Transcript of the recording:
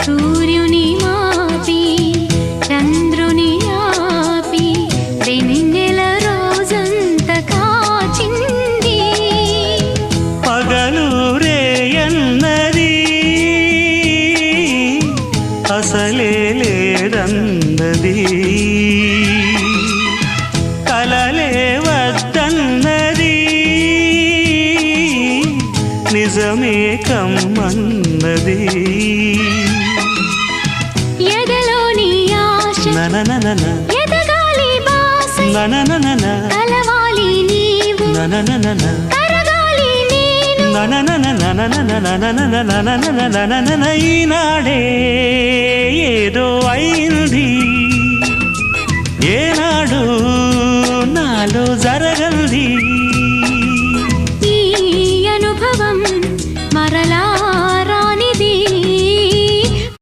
సూర్యుని మాపి చంద్రుని ఆపి వెన్నెల రోజంత కాచింది పగలు రేయన్నది అసలే లేదన్నది కలలే వద్దన్నది నిజమే కమ్మన్నది ఎదలోని ఆశ ననననన ఎదగాలి బాస ననననన కలవాలి నీవు ననననన కరగాలి నేను ననననన ఈనాడే